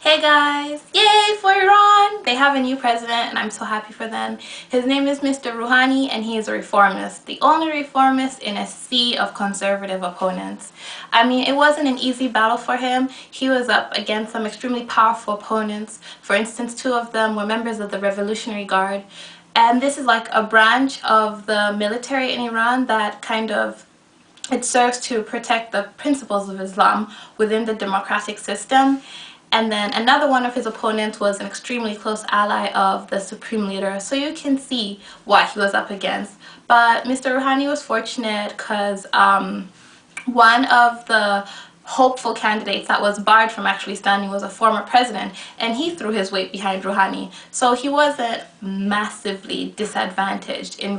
Hey guys! Yay for Iran! They have a new president and I'm so happy for them. His name is Mr. Rouhani and he is a reformist. The only reformist in a sea of conservative opponents. I mean, it wasn't an easy battle for him. He was up against some extremely powerful opponents. For instance, two of them were members of the Revolutionary Guard. And this is like a branch of the military in Iran that it serves to protect the principles of Islam within the democratic system. And then another one of his opponents was an extremely close ally of the supreme leader. So you can see what he was up against. But Mr. Rouhani was fortunate because one of the hopeful candidates that was barred from actually standing was a former president, and he threw his weight behind Rouhani. So he wasn't massively disadvantaged in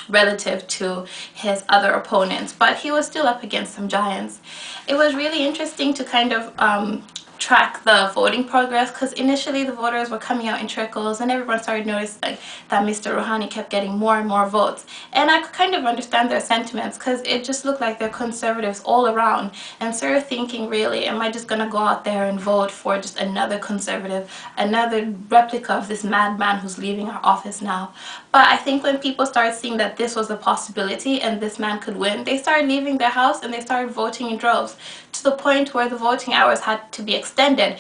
relative to his other opponents, but he was still up against some giants. It was really interesting to kind of track the voting progress, because initially the voters were coming out in trickles and everyone started noticing that Mr. Rouhani kept getting more and more votes, and I could kind of understand their sentiments because it just looked like they're conservatives all around, and started thinking, really, am I just gonna go out there and vote for just another conservative, another replica of this madman who's leaving our office now? But I think when people started seeing that this was a possibility and this man could win, they started leaving their house and they started voting in droves, to the point where the voting hours had to be extended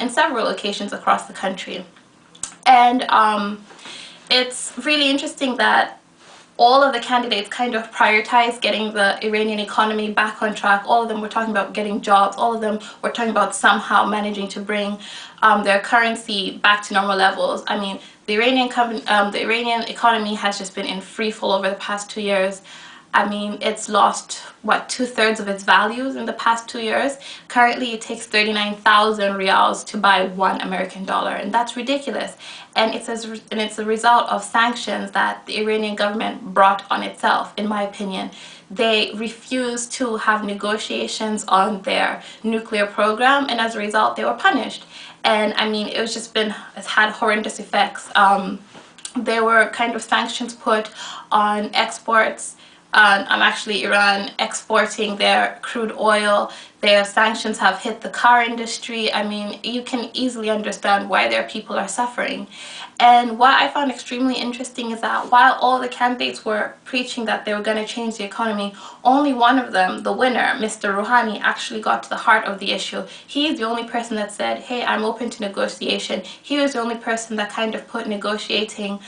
in several locations across the country. And it's really interesting that all of the candidates kind of prioritized getting the Iranian economy back on track. All of them were talking about getting jobs. All of them were talking about somehow managing to bring their currency back to normal levels. I mean, the Iranian economy has just been in free fall over the past 2 years. I mean, it's lost, what, 2/3 of its values in the past 2 years. Currently, it takes 39,000 rials to buy $1 American, and that's ridiculous. And it's a result of sanctions that the Iranian government brought on itself, in my opinion. They refused to have negotiations on their nuclear program, and as a result, they were punished. And I mean, it's had horrendous effects. There were kind of sanctions put on exports. Actually, Iran exporting their crude oil. Their sanctions have hit the car industry. I mean, you can easily understand why their people are suffering. And what I found extremely interesting is that while all the candidates were preaching that they were going to change the economy, only one of them, the winner, Mr. Rouhani, actually got to the heart of the issue. He's the only person that said, hey, I'm open to negotiation. He was the only person that kind of put negotiating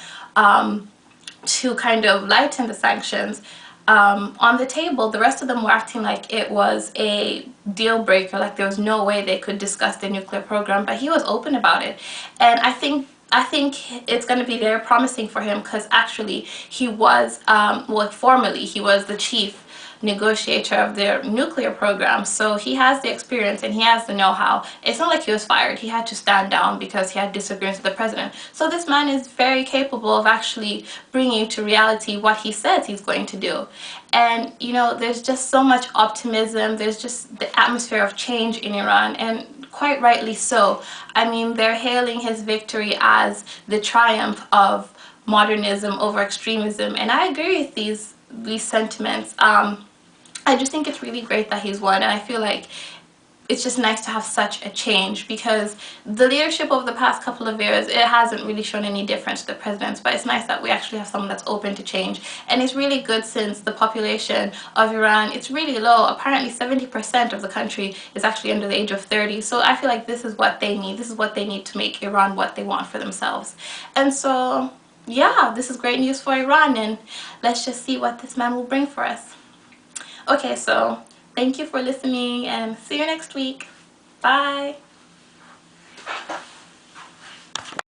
to kind of lighten the sanctions on the table. The rest of them were acting like it was a deal breaker, like there was no way they could discuss the nuclear program, but he was open about it. And I think it's going to be very promising for him, because actually he was, well, formally he was the chief negotiator of their nuclear program, so he has the experience and he has the know-how. It's not like he was fired. He had to stand down because he had disagreements with the president. So this man is very capable of actually bringing to reality what he says he's going to do. And you know, there's just so much optimism. There's just the atmosphere of change in Iran, and quite rightly so. I mean, they're hailing his victory as the triumph of modernism over extremism, and I agree with these sentiments. I just think it's really great that he's won, and I feel like it's just nice to have such a change, because the leadership over the past couple of years, it hasn't really shown any difference to the presidents, but it's nice that we actually have someone that's open to change. And it's really good, since the population of Iran, it's really low. Apparently 70% of the country is actually under the age of 30, so I feel like this is what they need. This is what they need to make Iran what they want for themselves. And so yeah, this is great news for Iran, and let's just see what this man will bring for us. Okay, so thank you for listening and see you next week. Bye.